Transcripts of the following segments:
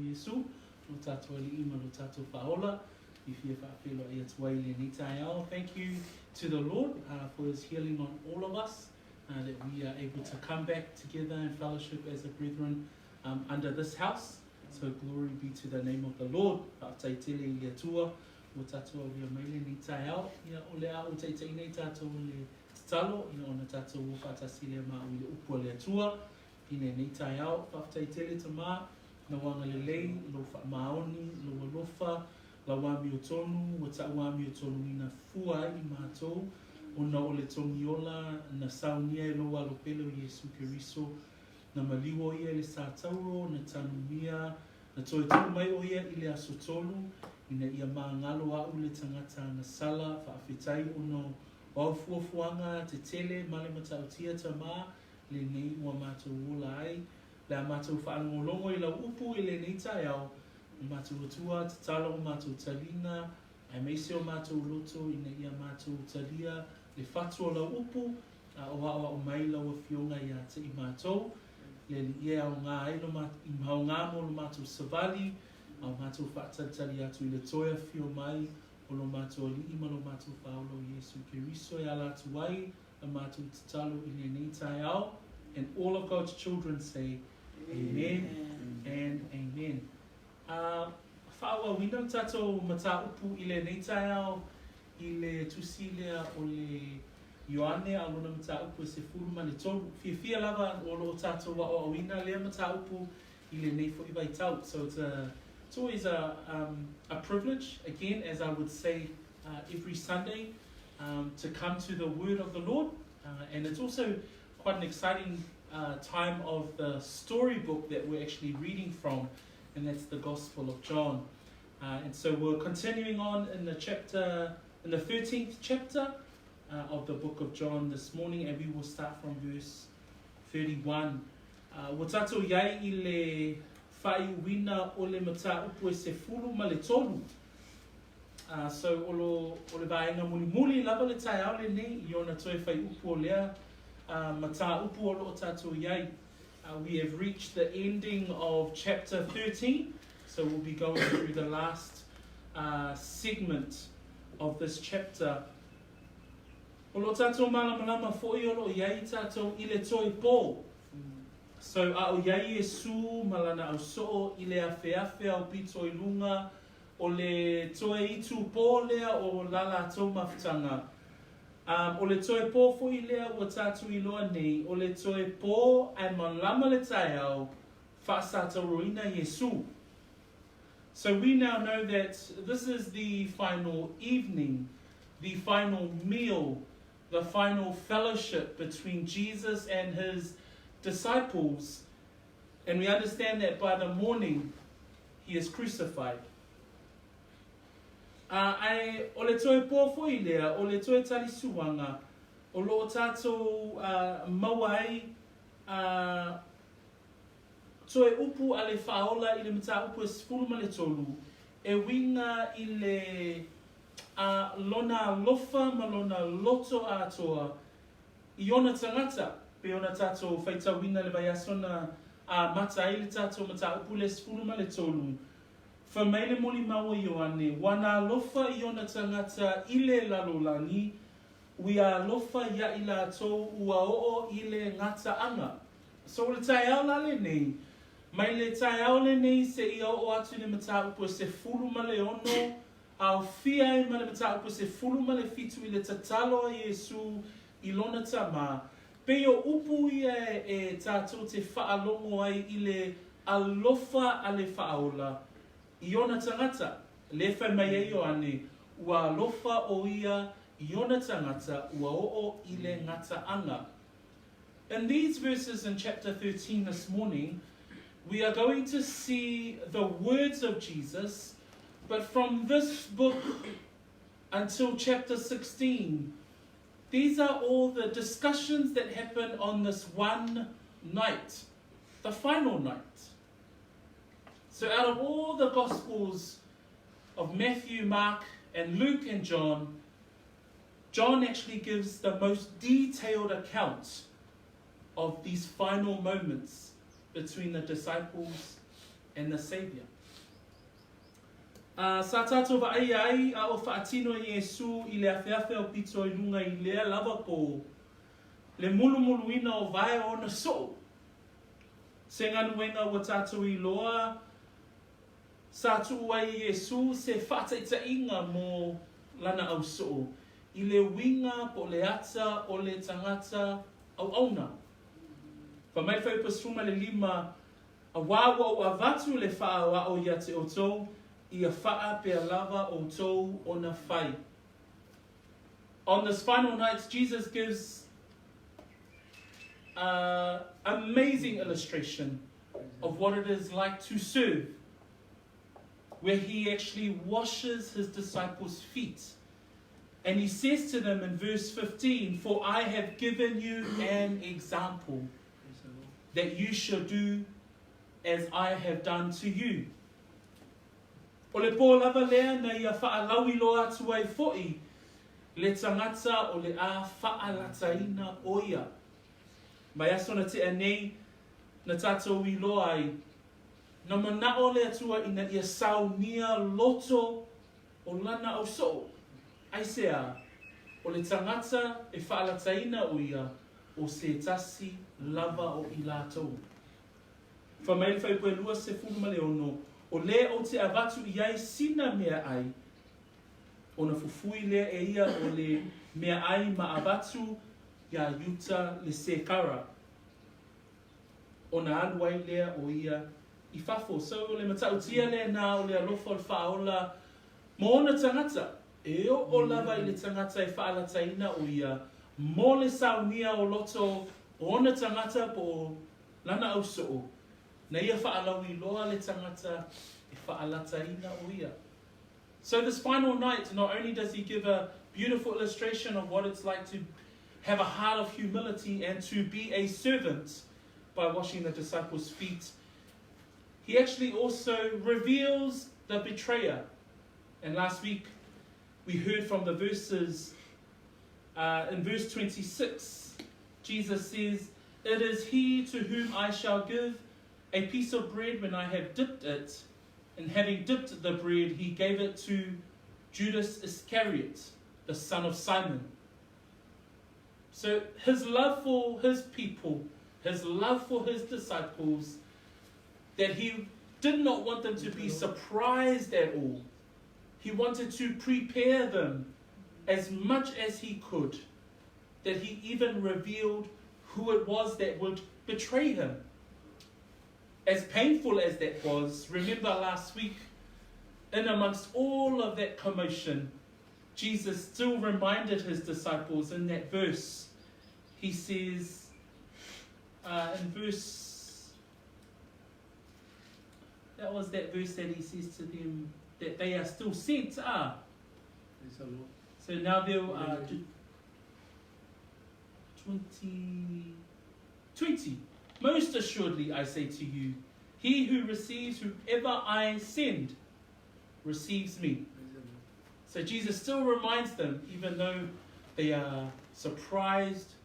Yesu, lo tātou ali ima lo tātou whaola, I whia whaapelo I atuai le ni tai ao. Thank you to the Lord for His healing on all of us, that we are able to come back together in fellowship as a brethren under this house. So glory be to the name of the Lord. Whaataitele I atua, o tātou au lia maile ni tai ao, ia o le a o taitai nei tātou le talo, ia ona tātou o whaatasi le maa o le upua le atua, ine ni tai ao, whaataitele ta maa, na wanga le lei, lo wha maoni, lo alofa, la wami o tonu, wa ta wami o tonu ina fua I mātou, ona o le tongiola, na saunia e loa lo pelo Yesu Keriso, na maliwo ia le sātauro, na tanumia, na toi tau mai o ia I le aso tolu, ina ia maangalo au le tangata na sala, whaafetai ono o fuafuanga, te tele, male matautia ta maa, le nei ua mātou wola ai, le a mātou whaangolongo I lau upu I le nei tai au, mātou atua, te talo mātou talina, ai meise o mātou loto, ina ia mātou talia, le whatua lau upu, o awa o mai lau a fionga ia te I mātou, le li ia o ngā ailo I mhau ngā mo lo mātou savali, au mātou whaatatali atu I le toia fio mai, o lo mātou li ima lo mātou whaolo Yesu Keriso e ala atu ai, a mātou te talo I le nei tai au, and all of God's children say, Amen, and Amen. Whaua wina tātou mata upu I le nei tai au, I le tusi lea o le Ioane a lona mata upu se furu ma le tolu. Fia lava o lo tātou wa o wina lea mata upu I le nei fo I vai tau. So it's always a privilege, again, as I would say every Sunday, to come to the word of the Lord. And it's also quite an exciting time of the storybook that we're actually reading from, and that's the Gospel of John. And so we're continuing on in the 13th chapter of the book of John this morning, and we will start from verse 31. Wa tātou iai I le whai wina o le mata upu e se fulu ma le tolu. So o le vaenga muli lava le tai au le nei, I ona toi whai upu o lea, mata upu o lo tātou iai. We have reached the ending of chapter 13, so we'll be going through the last segment of this chapter. O lo tātou malamalama fo'i o lo iai tātou I le toi pō. So a o iai Yesu malana au so'o I le awheawhe au pito I lunga o le toi itu pō lea o lala tau mawhitanga. O le toe pō fo'i lea ua tātou I loa nei, o le toe pō ai malama le tai au, whaasātauroina Yesu. So we now know that this is the final evening, the final meal, the final fellowship between Jesus and His disciples. And we understand that by the morning, He is crucified. O le toe pō fo'i lea, o le toe talisuanga, o lo tātou mawai, toe upu a le whaola I le mata upu e sifuru ma le tolu, e winga I le lona alofa ma lona loto atoa, I ona tangata, pe ona tātou whaitawina le vaiasona mata I le tātou mata upu le sifuru ma le tolu. Fa mai le moli maua Ioane, wana alofa I ona tangata I le lalolani, ui a alofa ia I la tau ua oo I le ngata anga. So le tai au la le nei, mai le tai au le nei se I o atu le mata upu se fulu ma le ono, au fia I ma le mata upu se fulu ma le fitu I le tatalo a Yesu I lona tama, pe o upu ia e tātou te whaalongo ai I le alofa a le whaola. I ona tangata, le whai mai e Ioane, ua alofa o ia I ona tangata, ua oo I le ngata anga. In these verses in chapter 13 this morning, we are going to see the words of Jesus, but from this book until chapter 16, these are all the discussions that happen on this one night, the final night. So out of all the Gospels of Matthew, Mark, and Luke and John, John actually gives the most detailed account of these final moments between the disciples and the Savior. Sa tātou vaaia ai a o whaatino i Iesu I le awhiawhi o pito I lunga I lea lava po le mulu ina o vai o na so. Se nganuenga wa tātou I loa sa tu ai Iesu se whataita inga mo lana au so. I le winga po le ata o le tangata au auna. Whamai whai pasuma le lima a wawa o avatu le wha wa o ia te o tau I a wha pe a lava o tau o na whai. On this final night, Jesus gives an amazing illustration of what it is like to serve, where he actually washes his disciples' feet. And he says to them in verse 15, "For I have given you an example, that you shall do as I have done to you." O le pō lava lea na ia whaalauilo atu ai fo'i, le tangata o le a whaalataina o ia. Mai aso na te anei na tātou I loa ai, na manao le atua ina ia saunia loto o lana au so. Ai sea, o le tangata e whaalataina o ia, o se tasi lava o I lātou. Whamail whai koe lua se fulu male ono, o le o te avatu iai sina mea ai, o na fufui lea e ia o le mea ai ma avatu ia yuta le sekara. O na aluai lea o ia I fafo. So o le matautia lea na o le alofa o le whaola mo ona tangata. E o lava I le tangata e whaalataina o ia, mo le saunia o loto o ona tangata po lana au soo. Na ia whaalawi loa le tangata e whaalataina o ia. So this final night, not only does he give a beautiful illustration of what it's like to have a heart of humility and to be a servant by washing the disciples' feet, he actually also reveals the betrayer. And last week we heard from the verses, in verse 26, Jesus says, "It is he to whom I shall give a piece of bread when I have dipped it." And having dipped the bread, he gave it to Judas Iscariot, the son of Simon. So his love for his people, his love for his disciples, that he did not want them to be surprised at all. He wanted to prepare them as much as he could, that he even revealed who it was that would betray him. As painful as that was, remember last week, in amongst all of that commotion, Jesus still reminded his disciples in that verse. He says, in verse, that was that verse that he says to them that they are still sent. So now there are 20. Most assuredly, I say to you, he who receives whoever I send receives me. So Jesus still reminds them, even though they are surprised,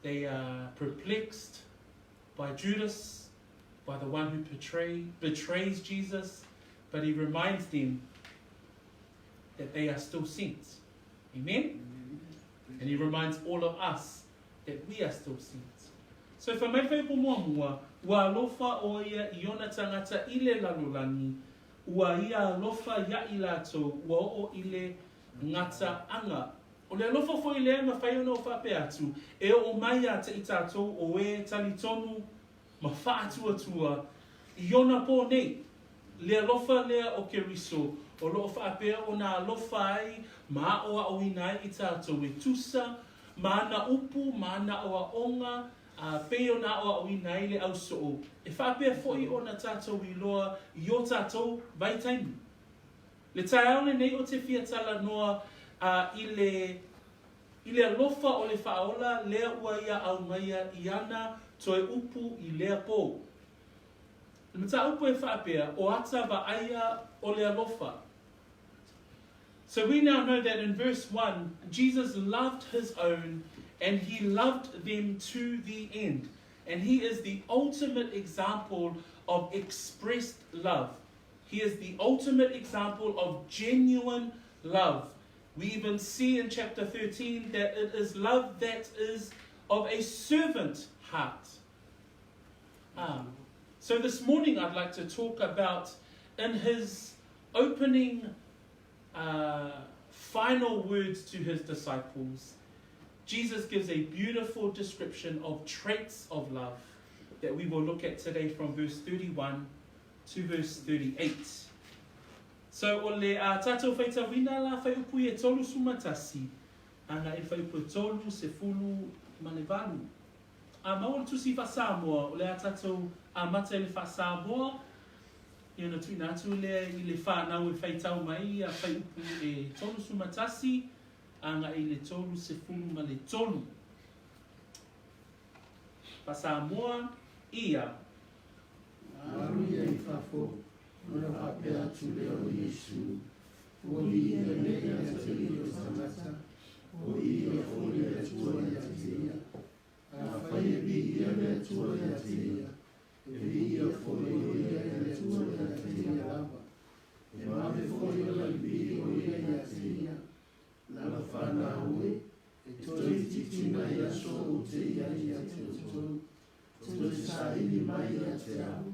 they are perplexed by Judas, by the one who betrays Jesus, but he reminds them that they are still sent. Amen? And he reminds all of us that we are still sent. So if I may whai po mua, ua alofa o ia I ona tangata I le lalolani, ua ia alofa ia I lato, ua o I le ngata anga. O le alofa fo I lea ma whai ona o whape atu, e o mai a te I tātou o e talitonu ma wha atua tua, I ona po nei, le alofa lea o keriso, o loo whaapea o na alofa ai, ma o a oinai I tātou e tusa, ma ana upu, ma ana o a onga, peo na o a oinai le au soo. E whaapea foi o na tātou I loa, I o tātou vai taimi. Le tai aone nei o te fiatala noa, I le alofa o le whaola, lea ua ia au maia I ana, toe upu I lea pō. Le mata upu e whaapea, o ata vaaia o le alofa. So we now know that in verse 1, Jesus loved his own and he loved them to the end. And he is the ultimate example of expressed love. He is the ultimate example of genuine love. We even see in chapter 13 that it is love that is of a servant heart. So this morning I'd like to talk about, in his opening final words to his disciples, Jesus gives a beautiful description of traits of love that we will look at today from verse 31 to verse 38. So o le a tātou whaitawina la whai upu e tolu sumatasi, anga e whai upu e tolu se fulu manevalu. A maua tusi wha Samoa, o le a tātou a mata le wha Samoa, i ona tuina atu lea i le whanau e whaitau mai a whai upu e tolu sumatasi, anga i le tolu se fulu ma le tolu. Wha Samoa, ia. Aluia I whafo, ora whapea atu lea o Yesu, o I e mea te I o tamata, o I e foli e tua I a te ia, a whai e bi I e tua I a te ia, e bi I e foli o I e tua I a te ia lava, e mawe foli o la bi o I a te ia, lava whana ue, e toi titina I a so o te ia I a te utou, toi sa ili mai a te au,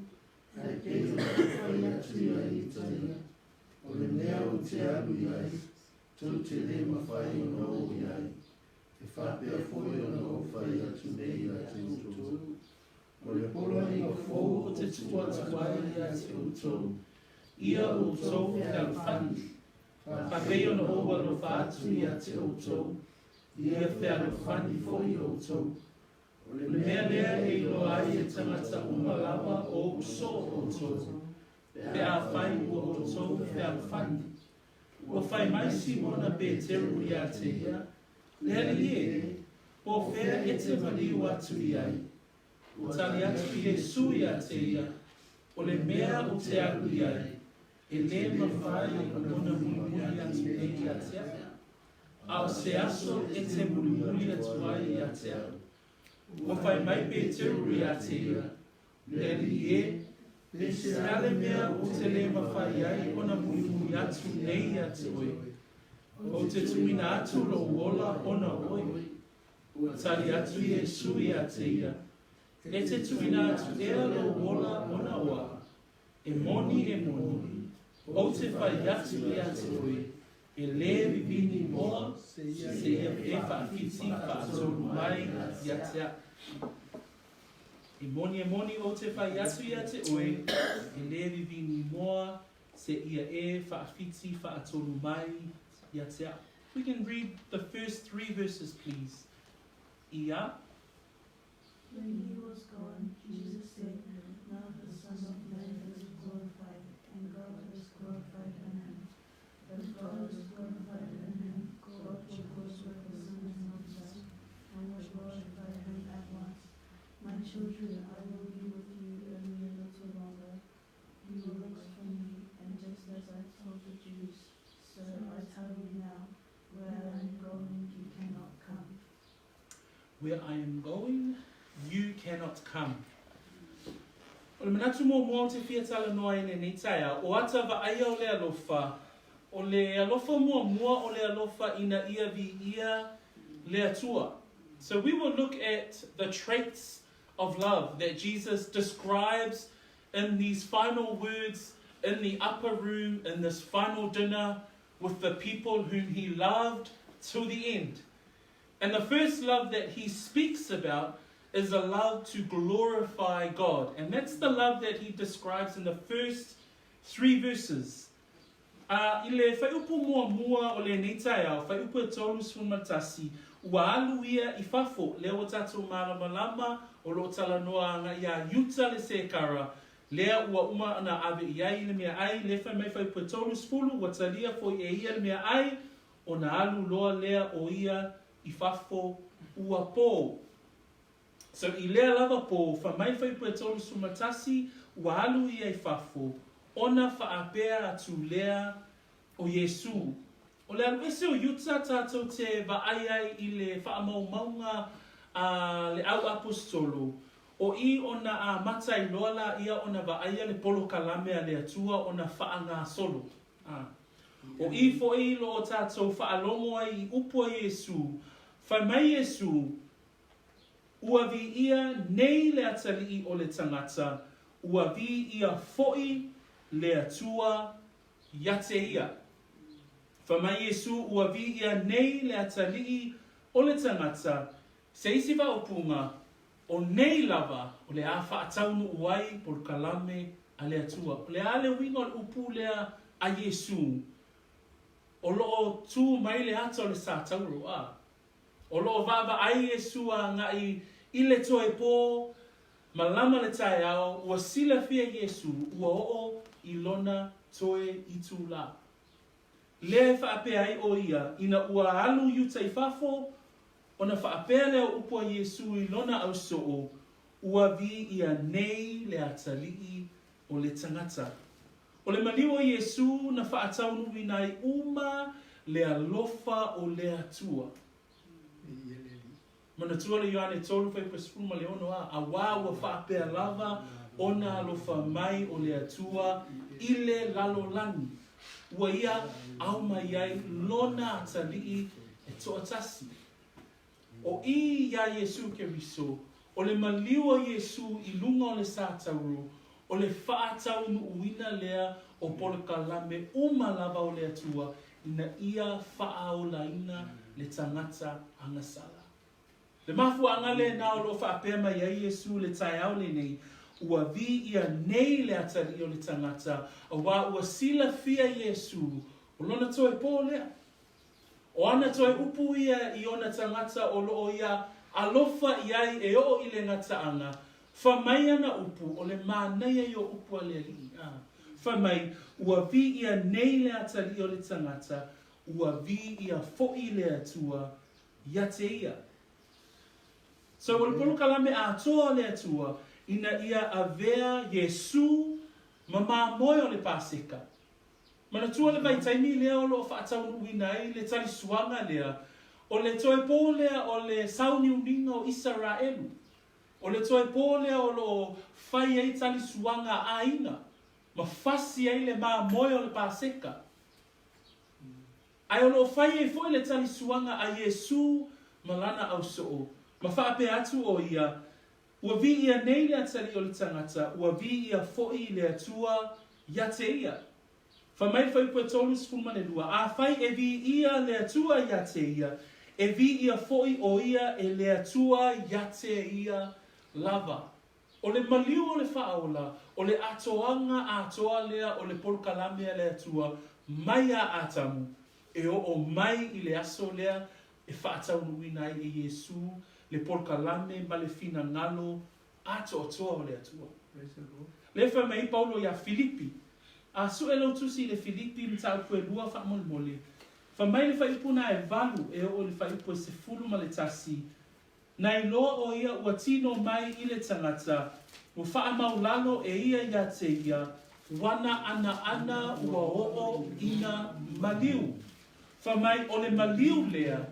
ai kei o te whai atu ia I taia, o le mea o te alu iai, tau te le mawhai o na o iai, e whapea fwoi o na o whai atu nei a te utou. O le pola I o fōu o te tuatuai a te utou, ia o tou e alwhani, whapei o na o walo whātu I a te utou, ia whea alwhani fwoi o tou. O le mea lea e ilo ai e tangata umalawa o uso o tou. Pe a whai ua o tou pe a whani. Ua whai mai si mona pe teru I a te ia. Lea li e, o whea e te maliu atu I ai. O tali atu I Jesu I a te ia. O le mea o te alu I ai. E le mawhai o mona muli atu nei a te ia. A o se aso e te muli atu ai I a te ia. O whai mai pe teru I a te ia. Lea li e, pe se ale mea o te le mawhai ai ona mui atu nei a te oi. O te tuina atu lo wola ona oi. O tali atu Jesu I a te ia. E te tuina atu ea lo wola ona oa. E moni. O te whai atu I a te oi. E le vivini moa se ia e whaafiti whaatolu mai I a te a. E moni o te whai atu I a te oe, e le vivini moa se ia e whaafiti whaatolu mai I a te a. We can read the first 3 verses, please. Ia. When he was gone, Jesus said, now the Son of Man is glorified, and God is glorified in him. As God is glorified in him, God will glorify the Son of Man, and will glorify him at once. My children, I will be with you only a little longer. You will look for me, and just as I told the Jews, so I tell you now, where I am going, you cannot come. Where I am going, you cannot come. O le manatu mo te whiatala noa I nei taia, o ata vaaia o le alofa. O le alofa mua o le alofa ina ia vi ia le atua. So we will look at the traits of love that Jesus describes in these final words in the upper room, in this final dinner with the people whom he loved till the end. And the first love that he speaks about is a love to glorify God. And that's the love that he describes in the first 3 verses. I le whaiupu mua o le neitaia, whaiupu e tolu sumatasi, ua alu ia I whafo, lea o tātou malamalama, o lo talanoa anga ia yuta le sekara, lea ua uma ana ave iai le mea ai, le whai mai whaiupu e tolu sfulu, wa talia fo I ia le mea ai, o na alu loa lea o ia I whafo ua pō. So I lea lava pō, wha mai whaiupu e tolu sumatasi, ua alu ia I whafo, ona whaapea atu lea o Yesu. O le alu ese o yuta tātou te vaaia I le whaamau maunga le au apostolo. O I ona a matai loala ia ona vaaia le polo kalame a le atua ona whaanga solo. O I fo I lo o tātou whaalongo ai I upo Iesu, whai mai Iesu, ua vi ia nei le atali o le tangata, ua vi ia foi le atua iate ia. Whai mai Iesu, ua vi ia nei le atali o le tangata, se isi wa upunga, o nei lava, o le a whaataunu uai por kalame a le atua. O le ale winga o le upu lea a Iesu. O loo tū mai le ata o le sātauru a. O loo vava ai Iesu a ngai I le toe pō, ma lama le tae ao, ua sila fia Iesu, ua oo I lona toe I tū la. Le whaapea ai o ia, ina ua alu yuta I fafo, ona whaapea leo upua Iesu I lona au soo, ua vi ia nei le atalii o le tangata. O le maniwa Iesu na whaataunu winai uma le alofa o le atua. Mana tua le Ioane tolu whai pasipuma le ono a wā ua whaapea lava ona alofa mai o le atua I le lalolangi. Ua ia au mai ai lona atalii e toatasi. O I ia Iesu ke riso, o le maliwa Iesu I lunga o le sātauru, o le whaataunu uina lea o polokalame lava o le atua, ina ia whaaola ina le tangata angasala. Le mafuanga le na o lo whaapea mai a Iesu le tai au le nei, ua vi ia nei le atari o le tangata, a wā ua sila fia Iesu, o lona toi pō lea. O ana toi upu ia I ona tangata o loo ia alofa iai e o I le ngataanga, whamai ana upu o le mānaia I o upu a le li. Whamai, ua vi ia nei le atari o le tangata, ua vi ia foi le atua, ia te ia. So, o le polo kalame a toa le atua, ina ia avea Iesu ma moe o le paseka. Mana tua le vai taimi lea o lo whaatau uinai, le tali suanga lea, o le toe pō lea o le sauni uninga o Israelu. O le toe pō lea o lo whai ei tali suanga a ina, ma fasi ei le moe o le paseka. Ai o lo whai ei foi le tali suanga a Iesu ma lana au soo. Ma whaape atu o ia, ua vi ia nei le atari o le tangata, ua vi ia foi le atua ia te ia. Whamai whai pua tolu sifumane lua, a whai e vi ia le atua ia te ia, e vi ia foi o ia e le atua ia te ia lava. O le maliu o le whaola, o le atoanga atoa lea o le polkalame le atua, mai a atamu, e o mai I le aso lea, e whaatau nuinai e Iesu, le polkalame ma le fina ngalo, ato atoa o le atua. Le whamai Paulo ia Filipi, a su e lau tusi le Filipi mta au pue lua wha mole. Whamai le whaipuna e valu e o le whaipua se fulu ma le tasi. Nai loa o ia ua tino mai I le tangata, ua wha maulalo e ia te ia, wana ana ua oo ina maliu. Whamai o le maliu lea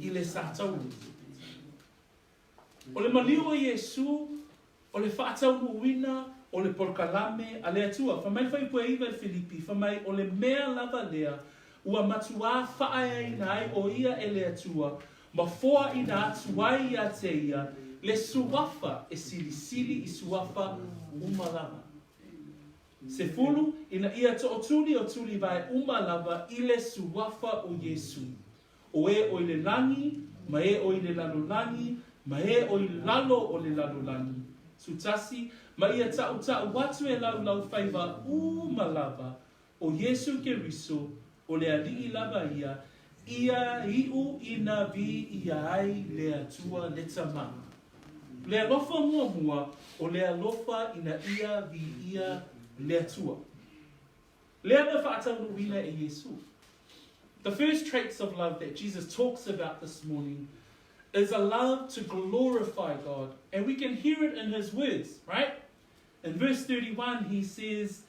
I le sātauru. O le maliu o Iesu, o le whaataunu uina, o le polkalame a le atua. Whamai whaipua iwa le Filipi, whamai o le mea lava lea, ua matua whaaya ina ai o ia e le atua, ma foa ina atuai ia te ia, le suafa e sili I suafa umalava. Se fulu, ina ia to o tuli vai umalava I le suafa o Iesu. O e o le langi, ma e o le lalolangi, ma e o lalo o le lalolangi. Sutasi, ma ia tau watu e lau whaiva umalava o Iesu ke riso o le alii lava ia iu ina vi ia ai le atua le tama. Le alofa mua o le alofa ina ia vi ia le atua. Le ana whaatau wina e Iesu. The first traits of love that Jesus talks about this morning is a love to glorify God. And we can hear it in his words, right? In verse 31, he says,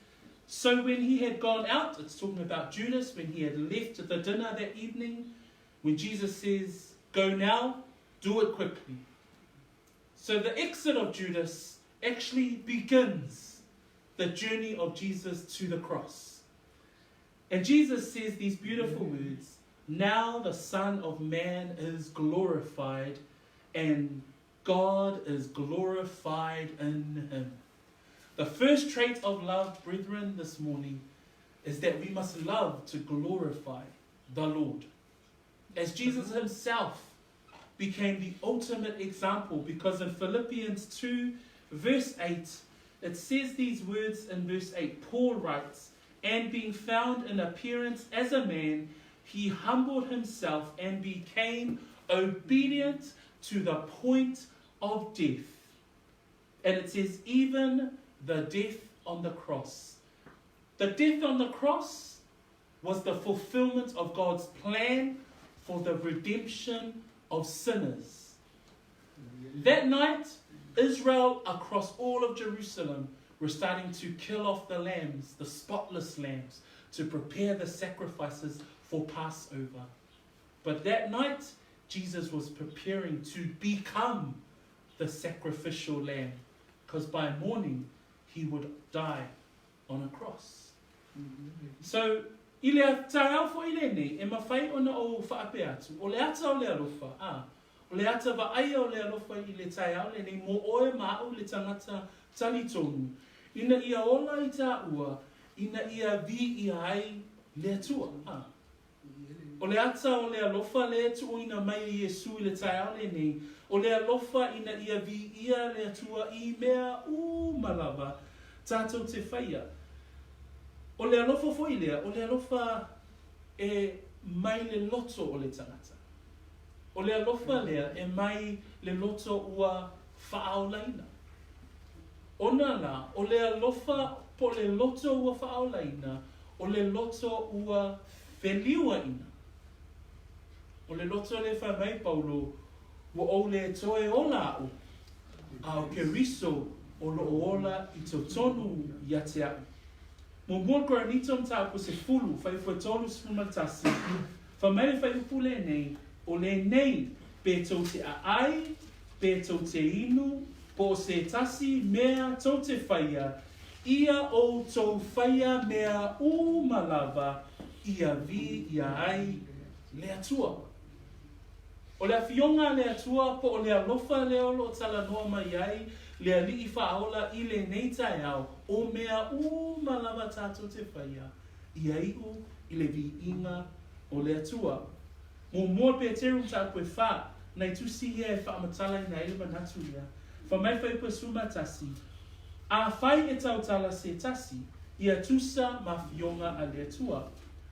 so when he had gone out, it's talking about Judas, when he had left the dinner that evening, when Jesus says, go now, do it quickly. So the exit of Judas actually begins the journey of Jesus to the cross. And Jesus says these beautiful words, now the Son of Man is glorified, and God is glorified in him. The first trait of love, brethren, this morning, is that we must love to glorify the Lord. As Jesus himself became the ultimate example, because in Philippians 2, verse 8, it says these words in verse 8. Paul writes, and being found in appearance as a man, he humbled himself and became obedient to the point of death. And it says, even the death on the cross. The death on the cross was the fulfillment of God's plan for the redemption of sinners. That night, Israel across all of Jerusalem were starting to kill off the lambs, the spotless lambs, to prepare the sacrifices for Passover. But that night, Jesus was preparing to become the sacrificial lamb, because by morning he would die on a cross. So, I le tāau fo I le nei, e mawhai ona o whaape atu, o le ata o le alofa, o le ata vaaia o le alofa I le tāau le nei, mo oe mao le tangata tali tonu, ina ia ola I tā ua, ina ia vi ia ai le atua. O le ata o le alofa le atu ina mai Iesu I le tāau le nei, o le alofa ina ia vi ia le atua I mea malava, tātou te whaia. O le alofa foi lea, o le alofa e mai le loto o le tangata. O le alofa lea e mai le loto ua whaaolaina. Ona la, o le alofa po le loto ua whaaolaina, o le loto ua wheliuaina. O le loto le whamai Paulo, ua o le toe ola au, au ke riso o lo ola I tonu ia te au. Mo mua koranitom tau po se fulu, whai fwe tolu sfumatasi. Whamai whai upule nei, o le nei, pe tau te ai, pe tau te inu, po se tasi mea tau te whaia, ia o tau whaia mea malava, ia vi ia ai le atua. O le awhionga le atua, po o le alofa le olo o tala noa mai ai, le alii whaola I le nei tai au, o mea malava tātou te whaia, ia iu I le vi inga o le atua. Mo mua Peteru tā koe wha, nei tusi ia e whaamatala I nei lewa natu ia, whamai whai koe suma tasi, a whai e tau tala se tasi, ia tusa ma whionga a le atua,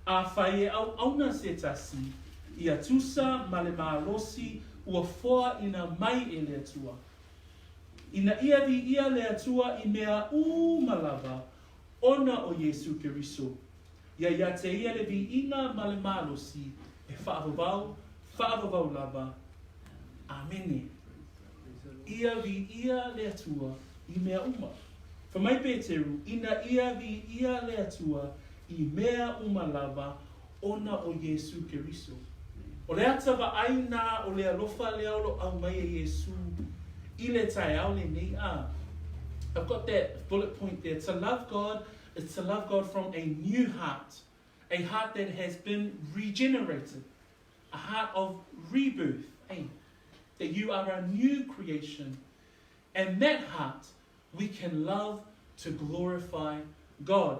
a whai e au auna se tasi, ia tusa ma le maalosi ua foa ina mai e le atua. Ina ia vi ia le atua I mea malava, ona o Iesu Keriso. Ia te ia le vi ina ma le malosi, e whaavavau lava. Amene. Ia vi ia le atua I mea uma. Whamai Peteru, ina ia vi ia le atua I mea lava, ona o Iesu Keriso. O le ata va aina o le alofa le alo au mai e Iesu. Ile tai au le nei a. I've got that bullet point there. To love God is to love God from a new heart. A heart that has been regenerated. A heart of rebirth. That you are a new creation. And that heart, we can love to glorify God.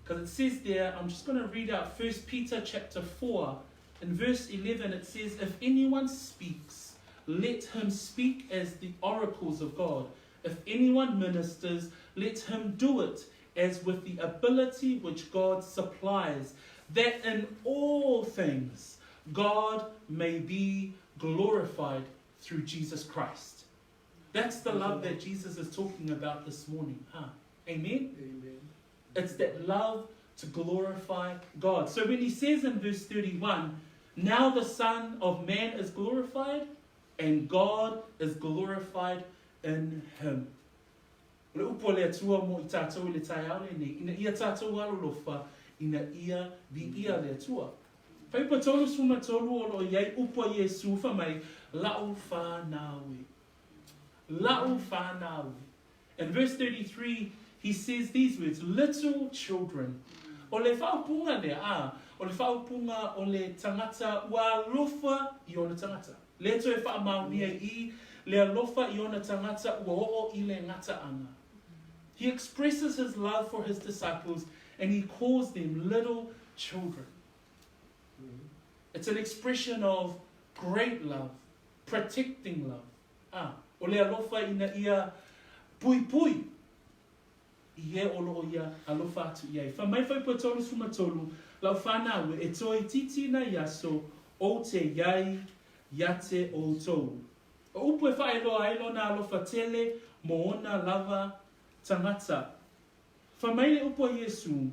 Because it says there, I'm just going to read out 1 Peter chapter 4. In verse 11 it says, if anyone speaks, let him speak as the oracles of God. If anyone ministers, let him do it as with the ability which God supplies, that in all things God may be glorified through Jesus Christ. That's the love that Jesus is talking about this morning. Amen? Amen. It's that love to glorify God. So when he says in verse 31, now the Son of Man is glorified, and God is glorified in him. Le upo le atua mo I tātou le tai au le nei, ina ia tātou alolofa, ina ia vi ia le atua. Whai pa tolu suma tolu o lo iai upo Iesu whamai, lau whānawe. Lau whānau. In verse 33, he says these words, little children. O le whaupunga lea o le whaupunga o le tangata ua alofa I ona tangata. Le to e whaamaunia I le alofa I ona tangata ua oo I le ngata anga. He expresses his love for his disciples and he calls them little children. It's an expression of great love, protecting love. O le alofa ina ia pui pui. I o loo ia alofa atu iai. Whamai whai pa tolu suma tolu, lau whanau e toi titi na yaso o te iai yate o tolu. O upu e whae loa ailo na alofa tele mo ona lava tangata. Whamai le upu a Yesu,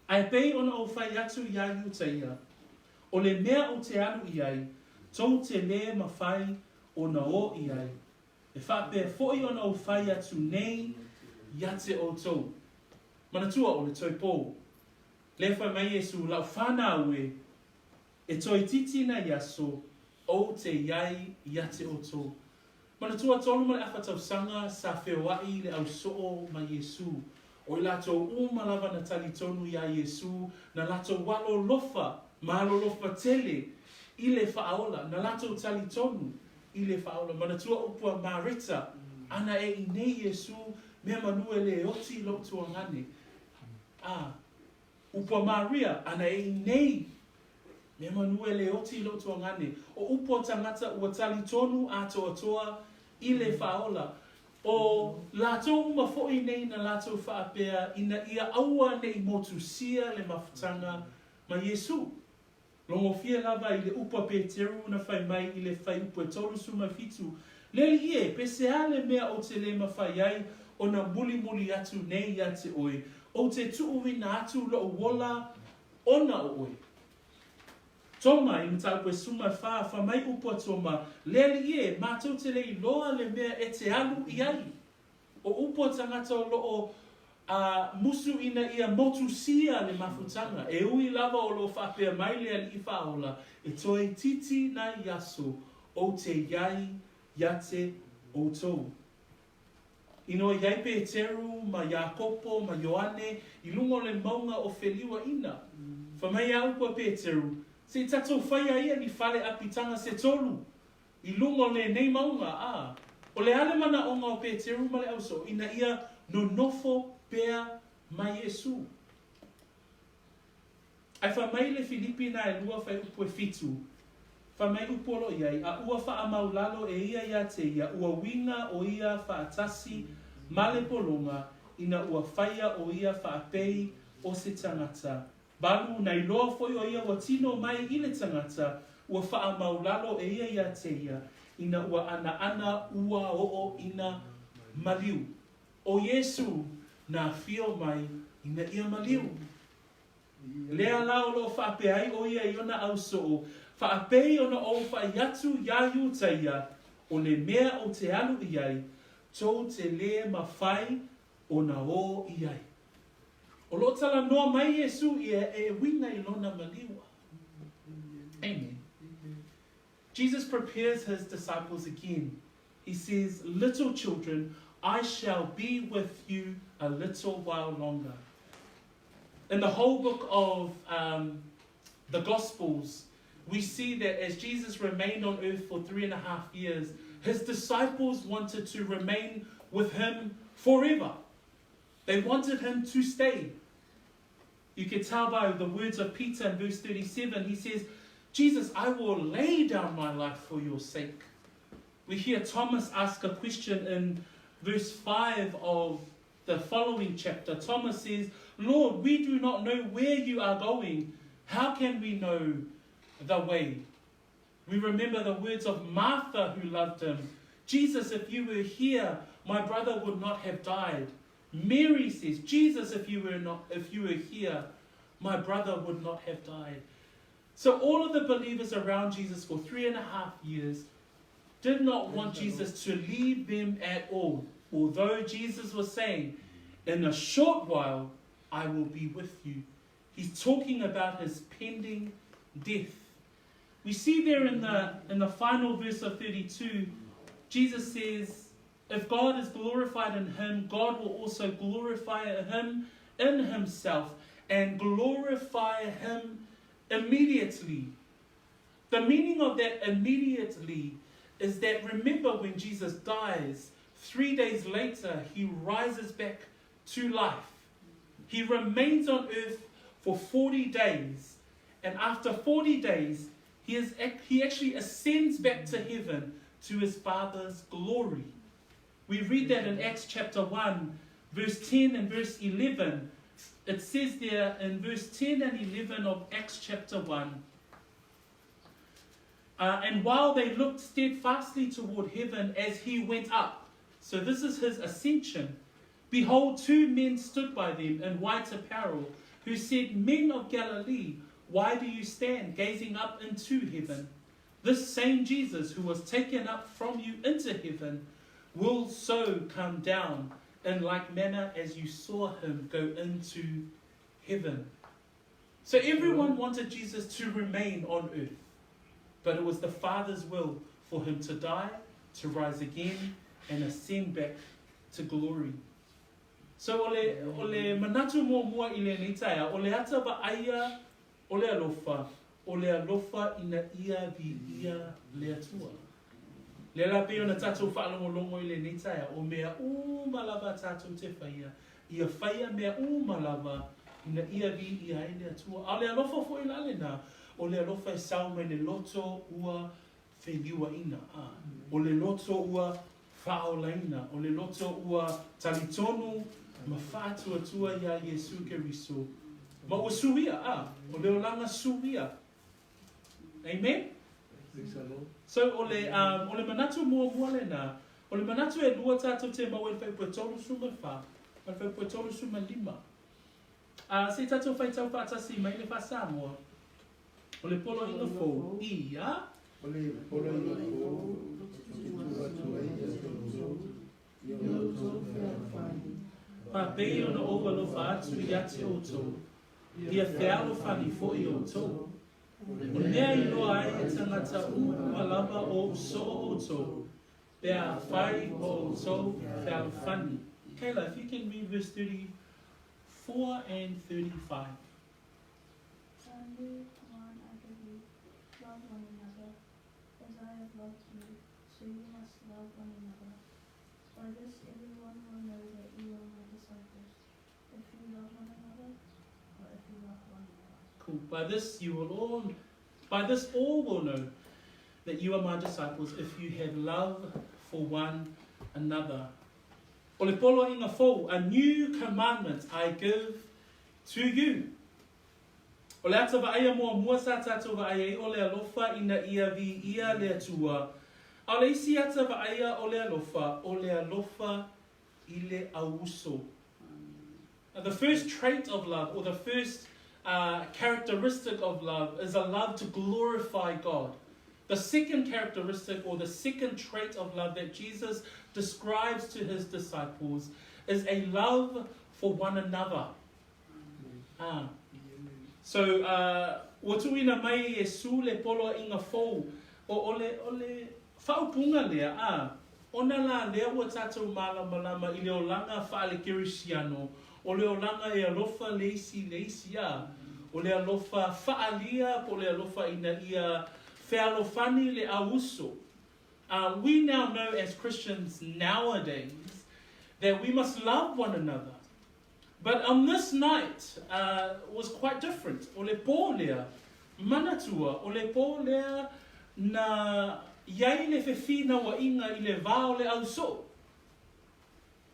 ai pei ona o whai atu iai utaia. O le mea o te anu iai, tau te le mawhai o na o iai. E whape foi ona o whai atu nei, yate o tau. Manatua o le toi pō. Le whai mai Yesu lau whanau e toi titi na yaso o te iai yate o tau. Manatua tonu ma le awhatau sanga sa whewai le au soo ma Yesu. O I lato umalawa na tali tonu ia Yesu, na lato walo lofa, malo lofa tele, I le whaola, na lato tali tonu, I le whaola. Manatua upua marita, ana e I nei Yesu, mea manue le oti lo tuangane. Upua Maria, ana e I nei, mea manue le oti lo tuangane. O upua tangata ua tali tonu ato atoa, I le whaola. O lātou mawhoi nei na lātou whaapea ina ia aua nei motusia le mawhutanga ma Yesu. Longo fia lava I le upa Peteru na whai mai I le whai upa tolu suma fitu. Leli ie, pese ale mea o te le mawhai ai o na muli atu nei ia te oi. O te tuuina atu lo wola ona o oi. Toma I mta ue suma wha mai upa toma. Leli ie, mātou te lei loa le mea e te alu iai. O upa tangata o loo musu ina ia motusia le mafutanga. E ui lava o lo whapea mai lea li whaola. E toi titi na yaso o te iai yate o tou. Ino iai Peteru, ma Iakopo, ma Ioane, I lungo le maunga o wheliwa ina. Whamai a upa Peteru, se tatou whaia ia ni whale apitanga se tolu. I lungo le nei maunga, O le ale mana o ngā Peteru ma le auso, ina ia no nofo pea mai Yesu. Ai whamai le Filipi na e lua whai upu e fitu. Whamai upolo iai, a ua wha maulalo e ia te ia, ua winga o ia wha atasi ma le polonga, ina ua whaia o ia wha apei o se tangata. Balu nei loa foi o ia wa tino mai I le tangata, ua wha maulalo e ia te ia, ina ua ana ua o ina maliu. O Yesu na fio mai ina ia maliu. Lea lao lo whaape ai o ia I ona au soo, whaapei ona o whaiatu iayu taia, o le mea o te alu iai, tau te le mawhai o na o iai. O lo tala noa mai Yesu ia e winga I lona maliua. Amen. Jesus prepares his disciples again. He says, little children, I shall be with you a little while longer. In the whole book of the Gospels, we see that as Jesus remained on earth for 3.5 years, his disciples wanted to remain with him forever. They wanted him to stay. You can tell by the words of Peter in verse 37, he says, Jesus, I will lay down my life for your sake. We hear Thomas ask a question in verse 5 of the following chapter. Thomas says, Lord, we do not know where you are going. How can we know the way? We remember the words of Martha who loved him. Jesus, if you were here, my brother would not have died. Mary says, Jesus, if you were here, my brother would not have died. So all of the believers around Jesus for 3.5 years did not want Jesus to leave them at all. Although Jesus was saying, in a short while, I will be with you. He's talking about his pending death. We see there in the final verse of 32, Jesus says, if God is glorified in him, God will also glorify him in himself and glorify him immediately. The meaning of that immediately is that, remember, when Jesus dies, 3 days later, he rises back to life. He remains on earth for 40 days. And after 40 days, he actually ascends back to heaven to his Father's glory. We read that in Acts chapter 1, verse 10 and verse 11. It says there in verse 10 and 11 of Acts chapter 1, and while they looked steadfastly toward heaven as he went up, so this is his ascension, behold, 2 men stood by them in white apparel, who said, Men of Galilee, why do you stand gazing up into heaven? This same Jesus who was taken up from you into heaven will so come down in like manner as you saw him go into heaven. So everyone wanted Jesus to remain on earth, but it was the Father's will for him to die, to rise again, and ascend back to glory. So ole manatu mua I le nitaia, ole ata vaaia, ole alofa ina ia vi ia le atua. Le la pe ona tatou whaalongolongo I le nitaia, o mea malava tatou te whaia, ia whaia mea malava ina ia vi ia le atua. A le alofa fo I lale na, o le alofa e sau me le loto ua wheliua ina. O le loto ua whaolaina, o le loto ua talitonu, ma whātua tua ia Yesu Keriso. Ma ua suia, o le olanga suia. Amen? So ole manatu mua le na, ole manatu e lua tātou te mau e whai pua tolu suma wha, e whai pua tolu suma lima. Se tātou whai tau whātasi mai le wha Samoa, ole polo inga fōu, ia. Ole polo inga fōu, Pa pei ona alofa atu I ate o tō, ia whialo whani fo I o tō. O nea I loa ai e tangata malava o so o tō, pea whai o tō whialo whani. Kayla, if you can read verse 34 and 35. Finally, one I believe, love one another, as I have loved you, so you must love one another. By this everyone will know that you are my disciples, if you love one another, or if you love one another. Cool. By this all will know that you are my disciples, if you have love for one another. O le polo inga fōu, a new commandment I give to you. O le ata vaaia mua sa tātou vaaia o le alofa ina ia vi ia le atua. A le isi ata vaaia o le alofa I le auso. Now, the first trait of love, or the first characteristic of love, is a love to glorify God. The second characteristic, or the second trait of love that Jesus describes to his disciples, is a love for one another. So, watuina mai e su le polo inga fōu, o ole whaupunga lea, ona la lea ua tātou malama I le olanga whaale kirisiano, o le olanga e alofa leisi o le alofa whaalia, po le alofa ina ia whealofani le auso. We now know as Christians nowadays that we must love one another. But on this night was quite different. O le pō lea manatua, o le pō lea na iai le whewhina wa inga I le vāo le auso.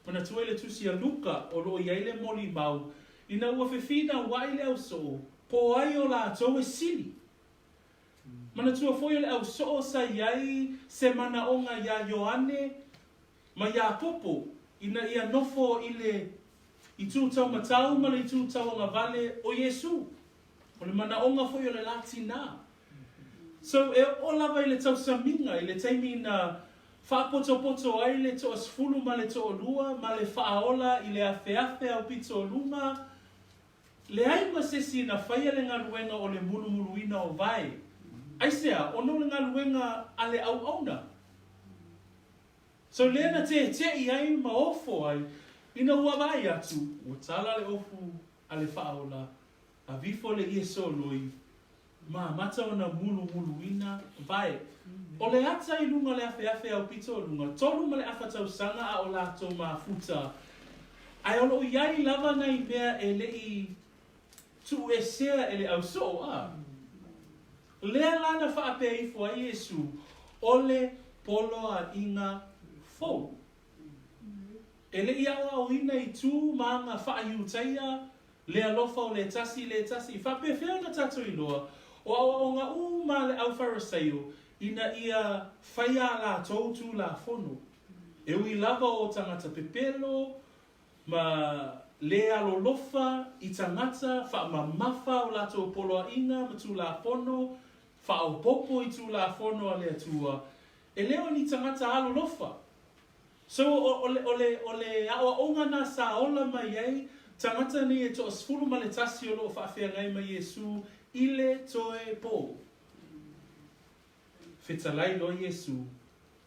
Manatua le tusi a luka o lo iai le moli mau. Ina ua whewhina wa I le auso, po ai o la tau e sili. Manatua foi le auso sa iai se mana onga ia Ioane, ma ia popo, ina ia nofo I tūtau matau, ma le tūtau ngā vale o Yesu. O le mana onga foi o le lati nā. So e o lava I le tau saminga, I le teimi na whaapoto ai le to asfulu ma le to olua, ma le whaaola I le awheawhe au pito oluma. Le ai ma sesi na whaia le ngā ruenga o le mulu ina o vai. Aisea, ono le ngā ruenga ale au auna. So lena te I ai ma ofo ai, ina ua vai atu, o tala le ofu a le whaola, a vifo le ia so loi, ma mata ona mulu ina, vai. O le ata I lunga le afe au pito o lunga, tolu ma le awhatau sanga a o lato ma futa. Ai olo iai lava nei mea e lei tu e sea e le au so a. Lea lana whaapea I fua Iesu, ole polo a inga fou. E le ia o ina I tu maanga whaiutaia, le alofa o le tasi, whapea whia na tatu I loa, o awa o ngā le au Phariseo, ina ia whaia la tautu la fono. E ui lava o tangata pepelo, ma le alolofa I tangata, wha mamafa o lato polo a inga, ma tu la fono, wha o popo I tu la fono a le atua. E leo ni tangata alolofa. So ole awa onga na sa ola mai ei, tangata ni e to asfulu ma le tasi o loo whaafea ngai mai Iesu, ile toe po. Whetalai lo Iesu,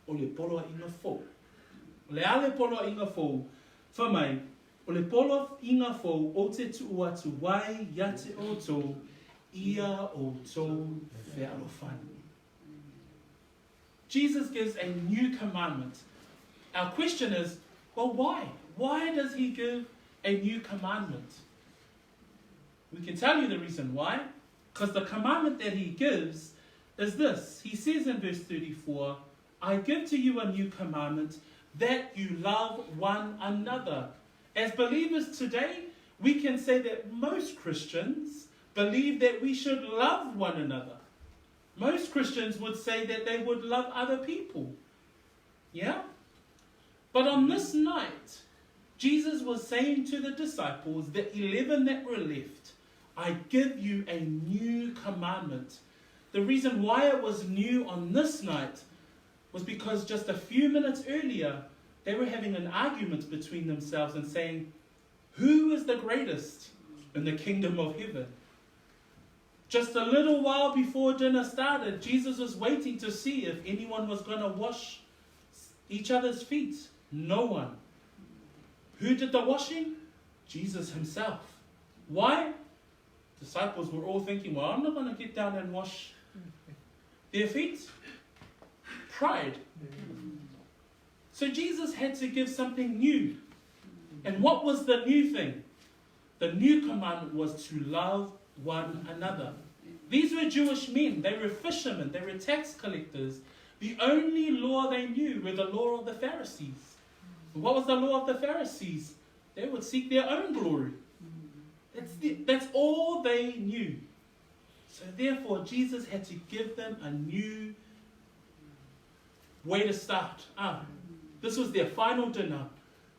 o le polo a inga fou. O le ale polo a inga fou, whamai, o le polo inga fou, o te tu atu wai, yate o tō, ia o tō whealofani. Jesus gives a new commandment. Our question is, well, why? Why does he give a new commandment? We can tell you the reason why. Because the commandment that he gives is this. He says in verse 34, I give to you a new commandment, that you love one another. As believers today, we can say that most Christians believe that we should love one another. Most Christians would say that they would love other people. Yeah? But on this night, Jesus was saying to the disciples, the 11 that were left, I give you a new commandment. The reason why it was new on this night was because just a few minutes earlier, they were having an argument between themselves and saying, who is the greatest in the kingdom of heaven? Just a little while before dinner started, Jesus was waiting to see if anyone was going to wash each other's feet. No one. Who did the washing? Jesus himself. Why? Disciples were all thinking, well, I'm not going to get down and wash their feet. Pride. So Jesus had to give something new. And what was the new thing? The new commandment was to love one another. These were Jewish men. They were fishermen. They were tax collectors. The only law they knew were the law of the Pharisees. What was the law of the Pharisees? They would seek their own glory. That's all they knew. So therefore, Jesus had to give them a new way to start. This was their final dinner.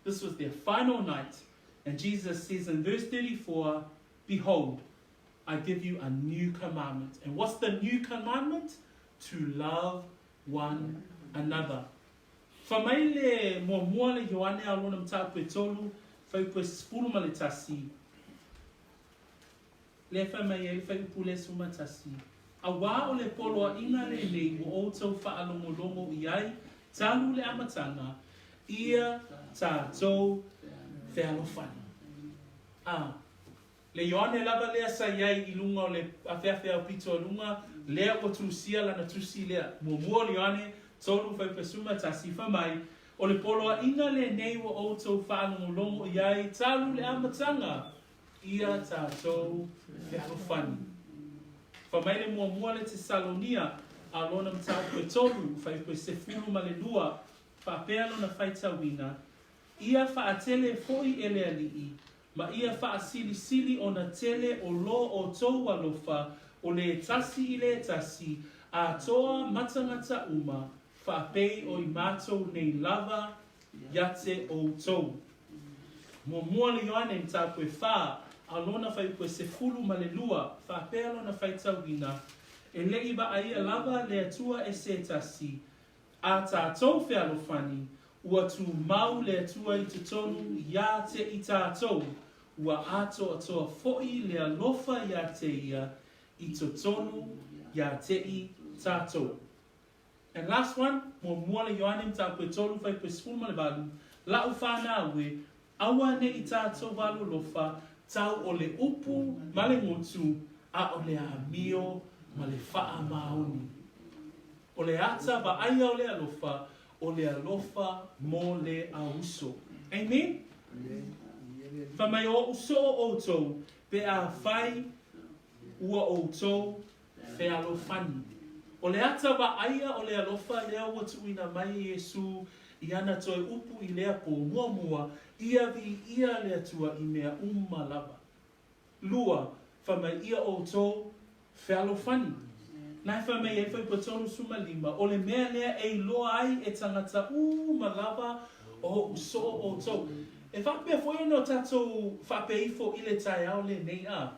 This was their final night. And Jesus says in verse 34, behold, I give you a new commandment. And what's the new commandment? To love one another. Whamaile mua le Ioane alona mtau koe tolu, whau koe spulu ma le tasi. Le whamai e whau pule suma tasi. A wā o le polo a inga le nei o outou whaalongolongo I ai, talu le amatanga, ia tātou whealofani. Le Ioane lava lea sa iai I lunga o le awhiawhia o pito o lunga, lea o tusia lana tusi lea. Mua le Ioane, tolu whau pesuma tasi whamai, o le polo a inga le nei o outou whaalongolongo I ai, talu le amatanga, ia tātou whealofani. Whamai le mua le Tesalonia, a lona mtau koe tolu, whai koe se furu ma le lua, whapea lona whaitawina, ia whaatele foi ele alii, ma ia whaasili o na tele o lo o tau alofa, o le tasi I le tasi, a toa matangata uma, whapei o I mātou nei lava, yate o tau. Mua le Ioane mtau koe wha, a lona whai koe se fulu ma le lua, whapea lona whaitawina, e lei ba ai lava le atua e se tasi, a tātou whealofani, ua tu mau le atua I te tonu, ia te I tātou, ua ato atoa foi le alofa ia te ia, I te tonu, ia te I tātou. And last one, mo mua le Ioane ta pe tolu fai pe sfulu ma le valu. La ufana we, Ioane I tātou valu lofa, tau o le upu ma le ngotu, a o le amio ma le faa maoni. O le ata ba aia o le alofa, o le alofa mo le auso. Amen? Fa mai o uso o outou, pe a fai ua outou, fe alofani. O le ata ba aia o le alofa, lea ua tuina mai Yesu, I ana toi upu I lea ko mua mua, ia vi ia lea tua I mea lava. Lua, fa mai ia outou, fe alofani. Nai wha mei e whai patonu suma lima, o le mea lea e loa ai e tangata malava o uso o tau. E whapea fwoi no tātou whapea ifo I le tai au le nei a.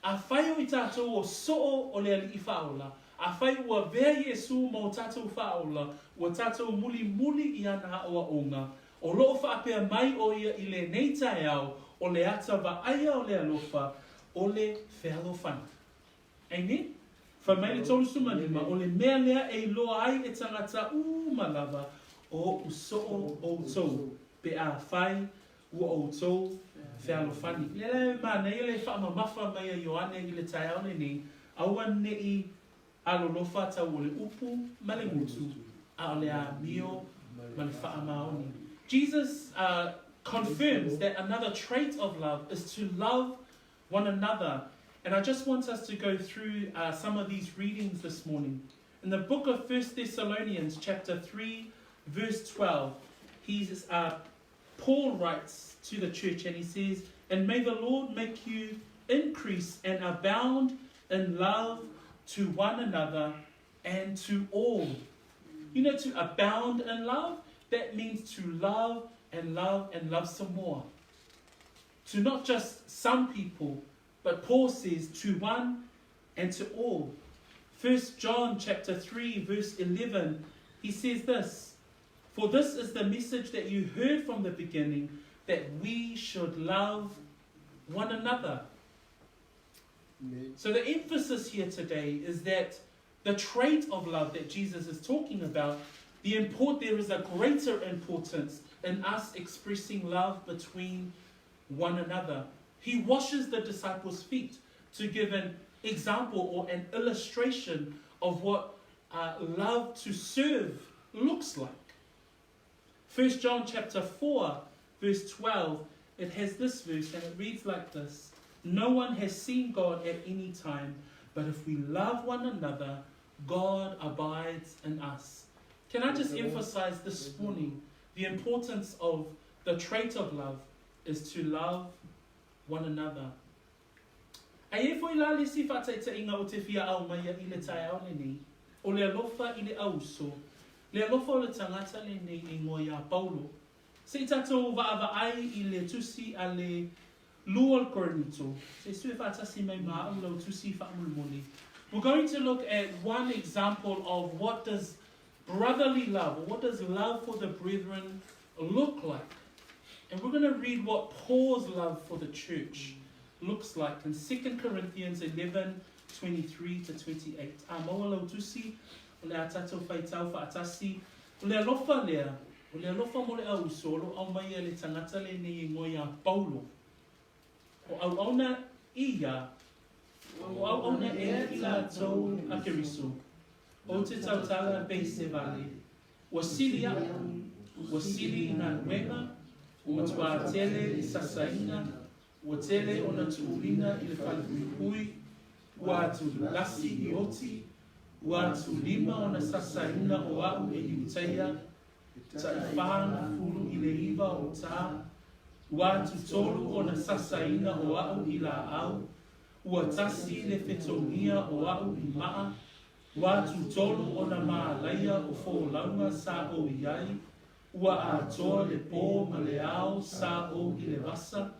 A whai o I tātou o soo o le ali I whaola. A whai ua vea Yesu ma o tātou whaola, ua tātou muli muli I ana o a onga. O loo whapea mai o ia I le nei tai au, o le ata wa aia o le alofa, o le whealofana. Amen? Fa mai le tolu suma lima, o le mea lea e loa ai e tangata malava o uso o tau, pe a whai ua o tau whealofani. Lele ma nei le wha mafa mai a Ioane I le tai au nei, aua nei alolofa tau o le upu ma le ngutu, a o le a mio ma le wha maoni. Jesus confirms that another trait of love is to love one another. And I just want us to go through some of these readings this morning. In the book of 1 Thessalonians chapter 3, verse 12, Paul writes to the church and he says, "And may the Lord make you increase and abound in love to one another and to all." You know, to abound in love, that means to love and love and love some more. To not just some people, but Paul says to one and to all. 1 John chapter 3 verse 11, he says this, "For this is the message that you heard from the beginning, that we should love one another." So the emphasis here today is that the trait of love that Jesus is talking about, there is a greater importance in us expressing love between one another. He washes the disciples' feet to give an example or an illustration of what love to serve looks like. 1 John chapter 4, verse 12, it has this verse and it reads like this: "No one has seen God at any time, but if we love one another, God abides in us." Can I just emphasize this morning the importance of the trait of love is to love one another. Ai e foi la le si whataita inga o te whia au mai I le tai au nei, o le alofa I le auso, le alofa o le tangata le nei I ngoi a Paulo. Se tatou vaava ai I le tusi a le lua korinito, se sue whatasi mai maa au lau tusi whaamulmoni. We're going to look at one example of what does brotherly love, or what does love for the brethren look like. And we're going to read what Paul's love for the church looks like in 2 Corinthians 11, 23 to 28. A maua lau tusi, o le atatou whaitau whaatasi, o le alofa lea, o le alofa mo le au solo, au mai le tangata le nei ngoi a Paulo. O au auna ia, o au auna e ila tau akeriso, o te tautala beise vale, wa sili na nuenga, ua tua tele I sasaina, ua tele ona tuulina I le whalipui, ua atu lasi I oti, ua atu lima ona sasaina o au e iuteia, ta I whana fulu I le iwa o tā, ua atu tolu ona sasaina o au I la au, ua tasi le whetongia o au I maa, ua atu tolu ona maa laia o fo launga sa o iai, ua atoa le pō ma le ao sa o I le wasa,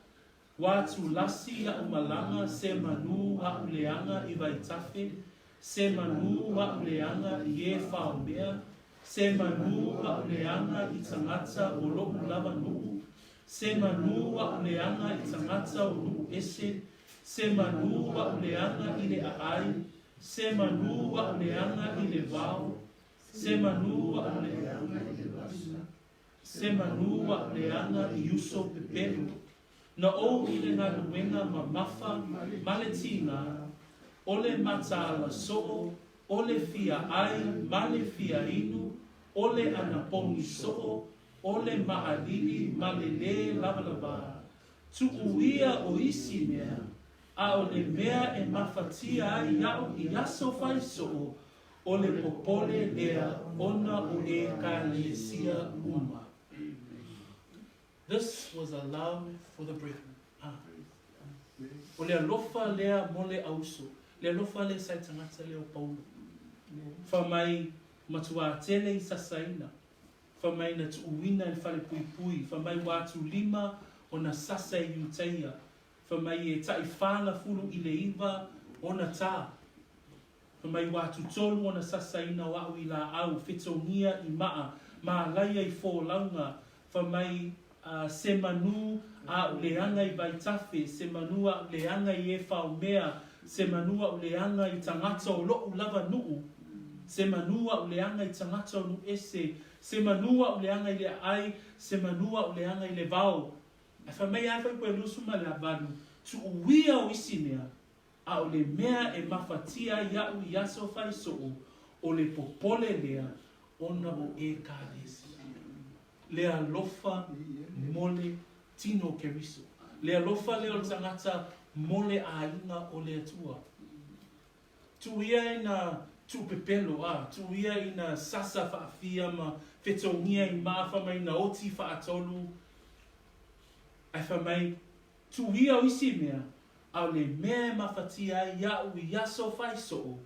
ua atu lasi a umalanga se manu a uleanga I vaitafe, se manu a uleanga I e whaombea, se manu a uleanga I tangata o loku lava nuku, se manu a uleanga I tangata o nuku ese, se manu a uleanga I le aai, se manu a uleanga I le vau, Se manua o le Se manua o le anga I uso pepelu. Na o I le ngā luenga ma mafa, ma le tinga, o le mata ala soo, o le fia ai, ma le fia inu, o le anapongi soo, o le maalili, ma le lava. Tu uia o isi mea, a o le mea e mafatia ai iau I aso fai soo, o le popole lea ona o e ka lesia uma. This was a love for the brethren. O le alofa lea mo le auso, le alofa le sai tangata leo Paulo. Whamai matua tele I sasaina, whamai na tuuina I whare pui pui, whamai watu lima o na sasa I utaia, whamai e tai whanga fulu I le iwa o na tā. Whamai watu tolu o na sasaina o au I la au, whitongia I maa, maa laia I fō launga, whamai se manu a uleanga I baitafe, se manua uleanga I e whaumea, se manua uleanga I tangata o loo lava nuu, se manua uleanga I tangata o nu ese, se manua uleanga I le ai, se manua uleanga I le vau. A whamei ai whai koe lusu ma le avanu, tu uia o isi mea, a o le mea e mafatia iau I aso whai soo, o le popole lea, ona o e kālesi. Le alofa mole tino keriso. Le alofa leo tangata mole ainga o le atua. Tu ia ina tu pepelo tu ia ina sasa faafia ma fetongia I maafa mai na oti faatolu. Ai famai tu ia o isi mea au le mea mafatia iau I aso fai soo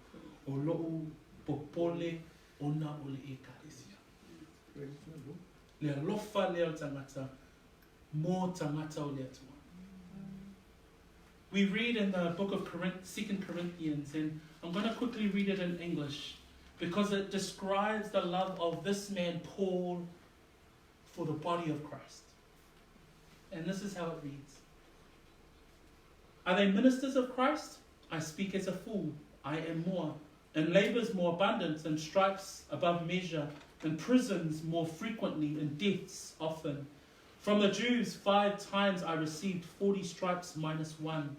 o loo popole ona o le ekaresia. Le alofa leo tangata, mo tangata o le atua. We read in the book of 2 Corinthians, and I'm going to quickly read it in English, because it describes the love of this man, Paul, for the body of Christ. And this is how it reads. Are they ministers of Christ? I speak as a fool. I am more. In labors more abundant, in stripes above measure, in prisons more frequently, in deaths often. From the Jews 5 times I received 40 stripes minus 1.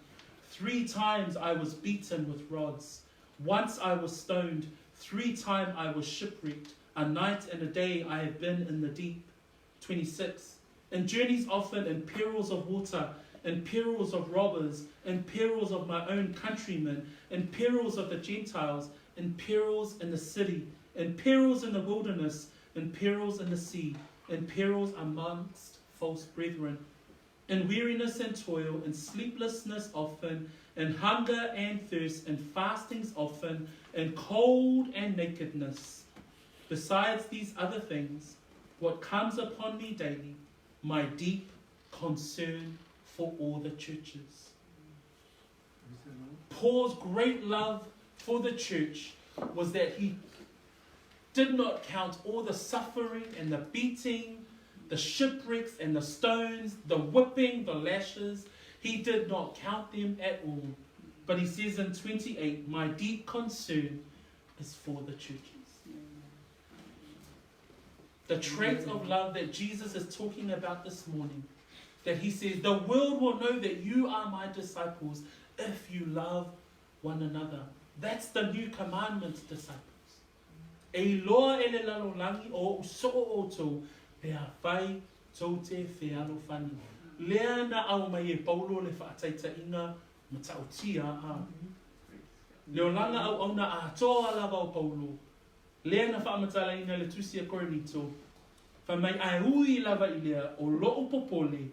3 times I was beaten with rods. Once I was stoned. 3 times I was shipwrecked. A night and a day I have been in the deep. 26. In journeys often, in perils of water, in perils of robbers, in perils of my own countrymen, in perils of the Gentiles, in perils in the city, in perils in the wilderness, in perils in the sea, in perils amongst false brethren, in weariness and toil, in sleeplessness often, in hunger and thirst, in fastings often, in cold and nakedness. Besides these other things, what comes upon me daily, my deep concern for all the churches. Paul's great love for the church was that he did not count all the suffering and the beating, the shipwrecks and the stones, the whipping, the lashes. He did not count them at all. But he says in 28, my deep concern is for the churches. The trait of love that Jesus is talking about this morning, that he says, the world will know that you are my disciples if you love one another. That's the new commandment, disciples. E loa ele lalolangi o uso o tō, pea whai tō te wheano whani. Lea na au mai e Paulo le whaataita inga ma tautia a. Leo langa au au na a toa lava o Paulo. Lea na whaamatala inga le tusia korinito. Whamai ai ui lava I lea o loo popole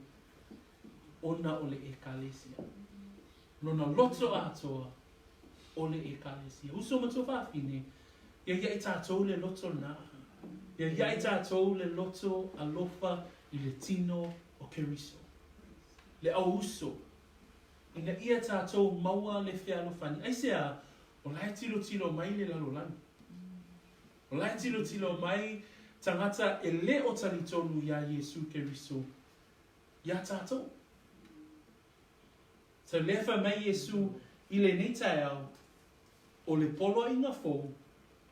ona o le ekalesia. Lona loto a toa o le ekalesia. Uso mato whawhine. Ia ia I tātou le loto nā. Ia ia I tātou le loto alofa I le tino o keriso. Le au uso. Ina ia tātou maua le whialofani. Ai sea, o lai tilo mai le lalolani. O lai tilo mai tangata e le o talitonu ia Yesu keriso. Ia tātou. So lefa mai Yesu I le neitai au o le polo inga fōu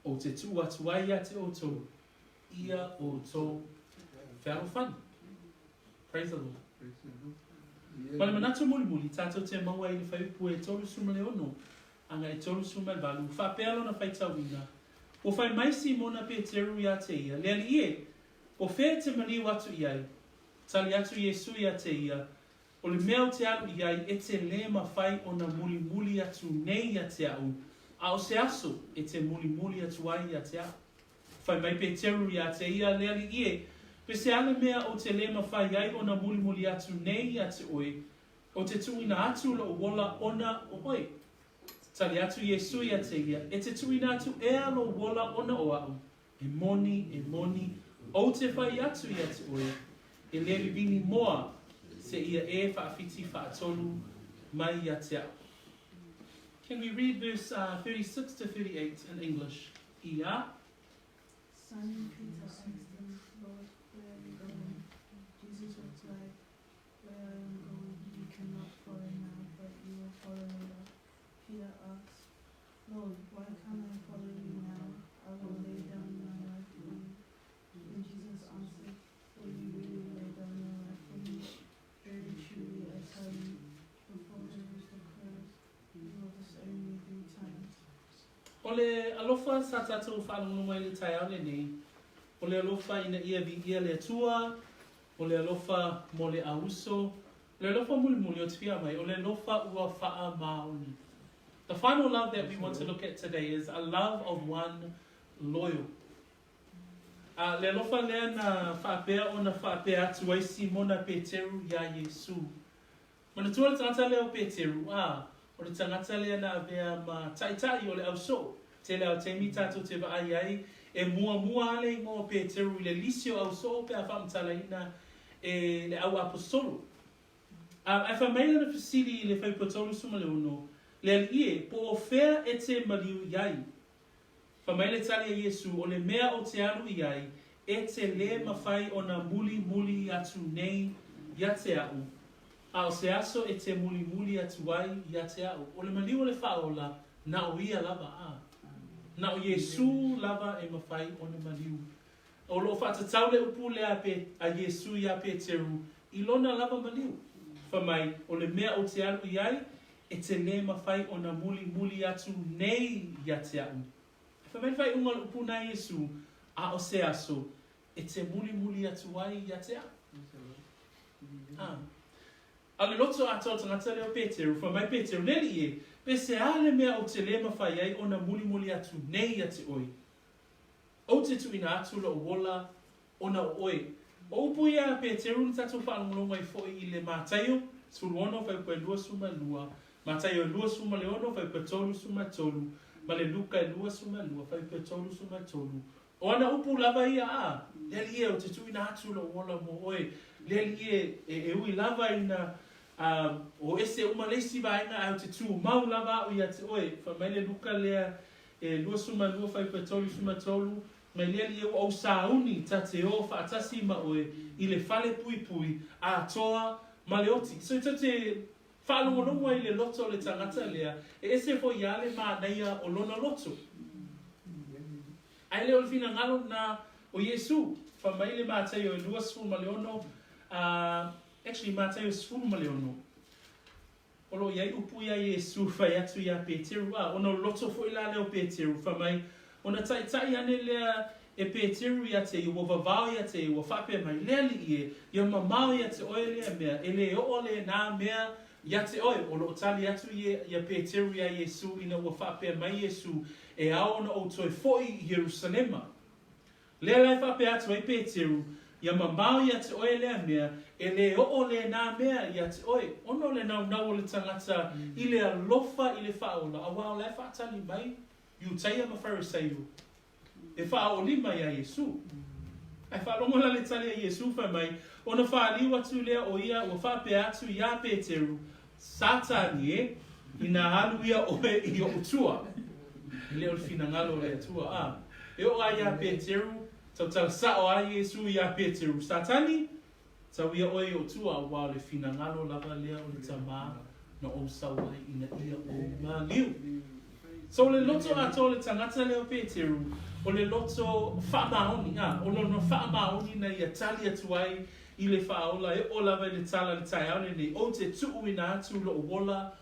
o te tu atu ai a te o tō ia o tō whaarofani. Praise the Lord. Mana manatu muli tātou te maua i le whaiupu e tolu suma le ono, anga e tolu suma le valu, whapelo na whaitawina. O whai maisi mona pe teru ia te ia, le ali e, o whea te maliu atu iai, tali atu Yesu ia te ia, o le mea te alu iai e te le mawhai o na muli atu nei ia te au, a o se aso e te muli atu ai ia te au. Whai mai pe teru ia te ia, le ali e, pe se ale mea o te le mawhai ai o na muli atu nei ia te oe, o te tuina atu lo wola ona o oe. Tali atu Yesu ia te ia, e te tuina atu ea lo wola ona o au, e moni, o te whai atu ia te oe, e le vini moa se ia e whaafiti whaatolu mai ia te au. Can we read verse 36 to 38 in English? Ia. Simon Peter answered, Lord, where are we going? Jesus replied, where I am going, you cannot follow now, but you will follow later. Peter asked, Lord, why can't I follow you now? I will lay down my life for you. And Jesus answered, will you really lay down your life for me? Very truly I tell you, before the rooster crows, you will disown me 3 times. O le alofa sa tātou whaanunu mai le tai au le nei. O le alofa ina ia vi ia le atua, o le alofa mo le auso, le alofa muli o te whia mai, o le alofa ua whaa maoni. The final love that we want to look at today is a love of one loyal. Le alofa lea na whaapea o na whaapea atu ai Simona Peteru ia Yesu. Mana tua le tangata leo Peteru, o le tangata lea na avea ma taitai o le auso. Te leo te mi tātou te vaai ai, e mua ale ngō Peteru le lisio auso pe a whamtala ina e le au apostolo. Ai whamaila na whisiri le whaipatolu suma le uno, le alie po o whea e te maliu iai. Whamaila tali a Yesu o le mea o te alu iai, e te le mawhai o na muli atu nei ia te au. A o se aso e te muli atu ai ia te au. O le maliu o le whaola, na o ia lava Na o Yesu lava e mawhai o le maliu. O lo whatatau le upu lea pe a Yesu ia Peteru, i lona lava maliu. Whamai, o le mea o te alu iai, e te le mawhai o na muli atu nei ia te au. Whamai whai unga le upu na Yesu, a o se aso, e te muli atu ai ia te au. A le loto ato tangata leo Peteru, whamai Peteru neli e, pe se ale mea o te le mawhai ai o na muli atu nei ia te oi. O te tuina atu lo wola o na oi. O upu ia Peteru ni tatu whaangalonga i foi i le mātaio, sulu ono whai koe lua suma lua, mātaio lua suma le ono whai koe tolu suma tolu, ma le luka lua suma lua, whai koe tolu suma tolu. O ana upu lava ia leli e o te tuina atu lo wola mo oi, leli e ui lava ina, o ese umalesi vaina au te tu mau lava o ia te oi, whamaile luka lea lua suma lua, whai koe tolu suma tolu, mai leli e o sauni ta te o whaatasi ma oe i le whale pui a toa ma le oti. So ta te whalongonongo i le loto le tangata lea, e ese fo ia le maa naia o lona loto. Ai leo le fina ngalo na o Yesu, whamaile mātai o lua sfuru ma le ono, actually mātai o sfuru ma le ono. Olo iai upu ia Yesu whai atu ia Peteru, ono loto fo ila leo Peteru, whamai, ona tai ane lea e Peteru ia te i wavavao ia te i wawhape mai leli ie, ia mamau ia te oe lea mea, e le o le nā mea ia te oe, o lo tali atu ia Peteru ia Yesu ina wawhape mai Yesu, e aona o toi foi i Jerusalema. Lea lai whape atu ai Peteru, ia mamau ia te oe lea mea, e le o le nā mea ia te oe, ono le nau le tangata i le alofa i le whaola, a wao lai whaatali mai, you taia ma Pharisaiu. E wha o lima ia Yesu. Ai wha longola le tali a Yesu wha mai. Ona wha liwa tu lea o ia o wha pe atu ia Peteru. Satani e. Ina halu ia oe i o utua. Leo le fina ngalo le atua. E o a ia Peteru. Tau tau sa o a Yesu ia Peteru. Satani. Tau ia oe i o utua. Wa le fina ngalo lava lea o le tama. Na o sawa ina ia o ma liu. So le loto ato le tangata leo Peteru, o le loto whaamaoni, o lono whaamaoni na ia tali atu ai, I le whaola e o lava le tala le tai aone nei, o te tuu ina atu lo o wola,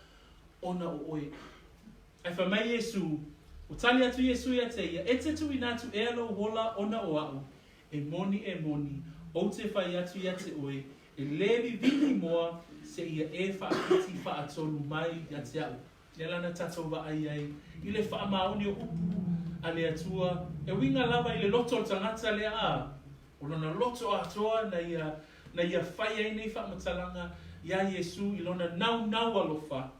ona o oe. Ai whamai Yesu, o tali atu Yesu ia te ia, e te tuu ina atu e alo wola ona o au, e moni, o te whai atu ia te oe, e levi vini moa, se ia e whaakiti whaatonu mai ia te au. Le lana tatou wa ai, I le whaamaoni o upu, a le atua, e winga lava I le loto tangata le a, o lona loto atoa na ia whai ai nei whaamatalanga, ia Yesu I lona nau alofa.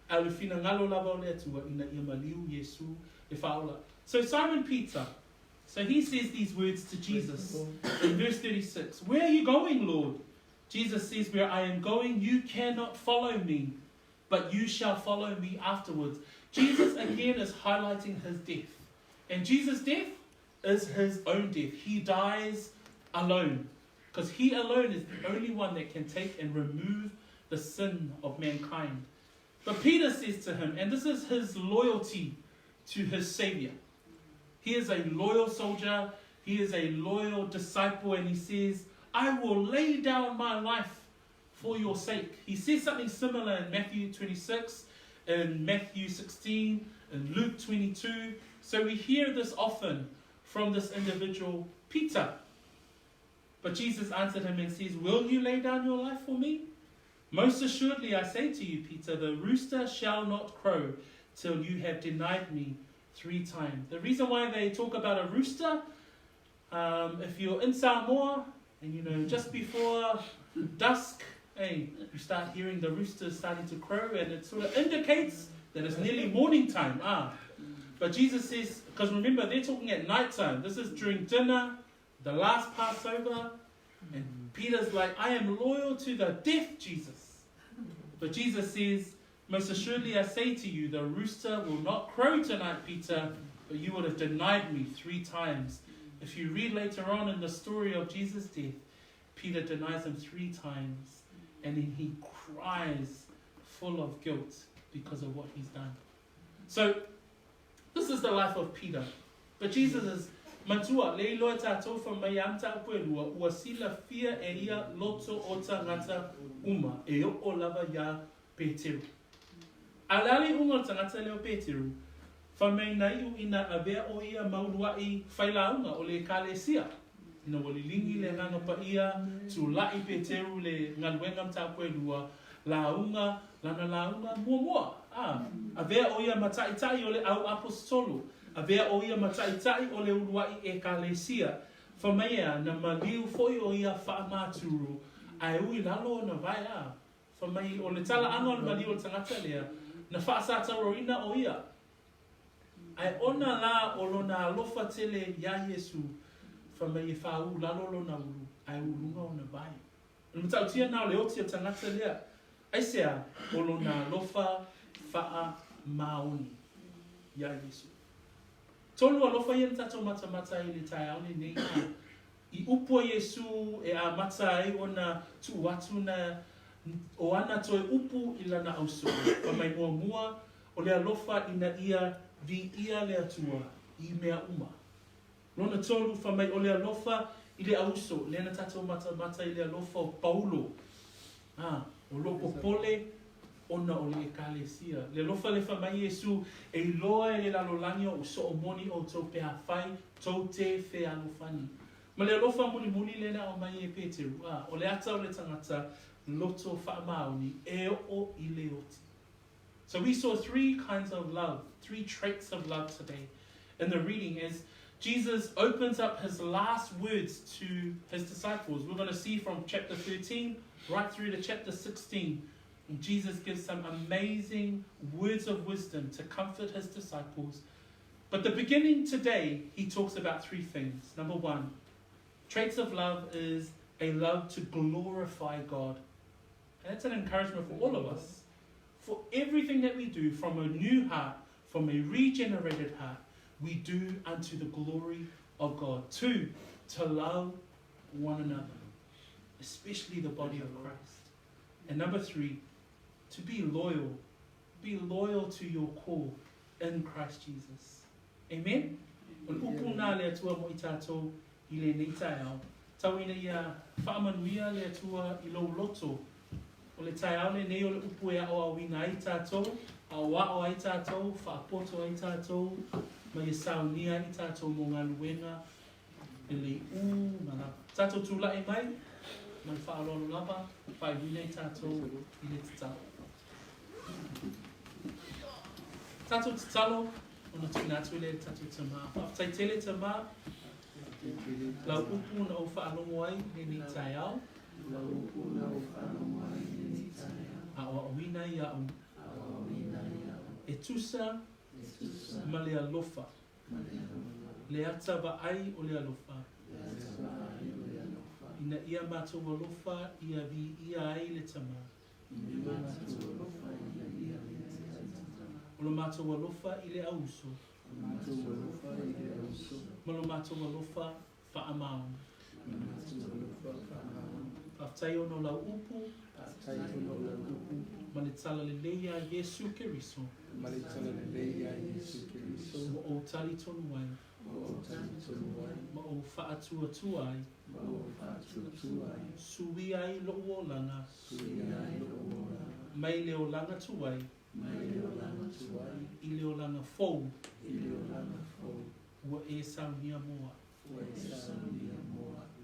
A le fina ngalo lava o le atua, ina ia maliu Yesu le whaola. So Simon Peter, so he says these words to Jesus in verse 36. Where are you going, Lord? Jesus says, where I am going, you cannot follow me, but you shall follow me afterwards. Jesus again is highlighting his death. And Jesus' death is his own death. He dies alone. Because he alone is the only one that can take and remove the sin of mankind. But Peter says to him, and this is his loyalty to his Savior. He is a loyal soldier. He is a loyal disciple. And he says, I will lay down my life for your sake. He says something similar in Matthew 26, in Matthew 16, in Luke 22. So we hear this often from this individual, Peter. But Jesus answered him and says, will you lay down your life for me? Most assuredly I say to you, Peter, the rooster shall not crow till you have denied me 3 times. The reason why they talk about a rooster, if you're in Samoa, and just before dusk, hey, you start hearing the roosters starting to crow, and it sort of indicates that it's nearly morning time. But Jesus says, because remember, they're talking at night time. This is during dinner, the last Passover, and Peter's like, I am loyal to the death, Jesus. But Jesus says, most assuredly I say to you, the rooster will not crow tonight, Peter, but you would have denied me 3 times. If you read later on in the story of Jesus' death, Peter denies him 3 times, and then he cries full of guilt because of what he's done. So, this is the life of Peter. But Jesus is Matua, le loa tātou whamaiamta puerua, ua sila fia e ia loto o tangata uma, e o lava ia Peteru. Alali unga tangata leo Peteru, whamai nai u ina avea o ia mauruai whailaunga o le kalesia. Ina wali lingi le nganga pa ia, tu lai Peteru le ngaluengam tā puerua, launga, lana launga mua. Avea o ia mataitai o le au apostolo. Avea o ia mataitai o le uruai e kalesia. Whamea na maliu foi o ia whaamaturu. Ai ui lalo na vaaia. Whamei o le tala anga o le maliu o tangata lea. Na whaasata roina o ia. Ai ona la o lona alofa tele ia Yesu. Whamei whau lalo lona uru. Ai urunga o na vai. Na matautia nao le oti o tangata lea. Ai sea o lona alofa wha maoni ia Yesu. Tolu alofa ia tatou mata I le tai aone nei I upo Yesu e a mata ai ona tu atu na o ana toe upu I lana auso. Whamai mua o le alofa ina ia vi ia le atua I mea uma. Lona tolu whamai o le alofa I le auso. Lena tatou mata I le alofa o Paulo. O loko pole ona o le ekalesia. Le lofa le whamai Yesu e loa e le lalolangi o so o moni o tau pea whai, tau te whea alofani. Ma le lofa muni lena o mai e Peteru. O le ata o le tangata loto whaamaoni e o I le oti. So we saw 3 kinds of love, 3 traits of love today in the reading as Jesus opens up his last words to his disciples. We're going to see from chapter 13 right through to chapter 16. And Jesus gives some amazing words of wisdom to comfort his disciples. But the beginning today, he talks about 3 things. Number 1, traits of love is a love to glorify God. And that's an encouragement for all of us. For everything that we do from a new heart, from a regenerated heart, we do unto the glory of God. 2, to love one another, especially the body of Christ. And number 3, to be loyal be loyal to your call in Christ Jesus. Amen? O le upu nā le atua mo I tātou I le nei tai au. Tau ina ia whaamanuia le atua I lo loto. O le tai au le nei o le upu e au awina ai tātou, a wao ai tātou, whaapoto ai tātou, ma ia saunia I tātou mo ngā luenga, e le mana. Tātou tūla e mai, mai whaalolo lava, whai wina I tātou I le tatalo. Tātou tatalo, ona tūna atu le tātou tamā. Whaftai tele tamā, lau upu na o whaalongo ai, ne ni tai au. A o awina I au. E tusa, ma le alofa. Le ata wa ai o le alofa. Ina ia mātou alofa, ia vi ia ai le tamā. O lo mātou alofa I le auso. Ma lo mātou alofa whaamau. Whaftai ono lau upu, ma le tala le leia Yesu Keriso. Ma o tali tonu ai. Ma o whaatua tua ai. Sui ai lo o langa. Mai leo langa tuai. I leo langa fou. Ua e saunia moa.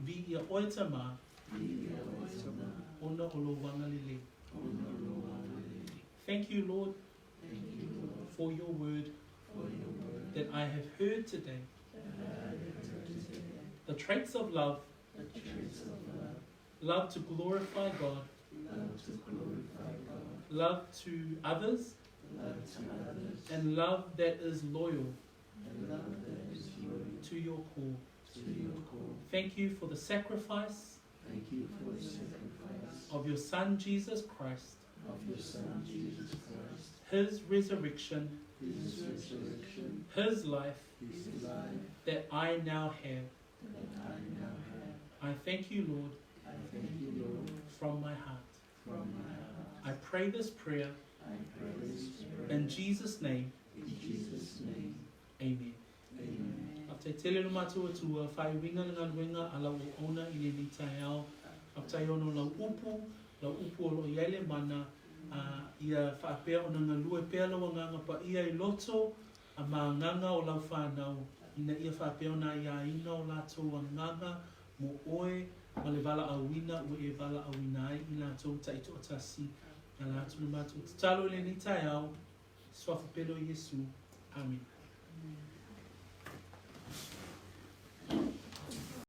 Vi ia oe tamā. Ona o lo wanga lele. Thank you, Lord, for your word that I have heard today. The traits of love, love to glorify God, love to others, and love that is loyal to your call. Thank you for the sacrifice of your Son Jesus Christ, His resurrection, His life that I now have. I thank you, Lord, from my heart. I pray this prayer in Jesus' name. Amen. After tele no mātua tua, whai winga ngā luenga a lau o ona I le ni tai au. After ono lau upu o lo iele mana, ia whaapea o nga lue pea lawa nganga pa ia I loto, a mā nganga o lau whanau. Ina ia whaapea o nga ia ina o lātou a nganga, mo oe, ma le wala awina, ua e wala awina ai, I lātou taito o tasi, a lātou na mātou. Talo le ni tai au, swafa pelo Yesu. Amen.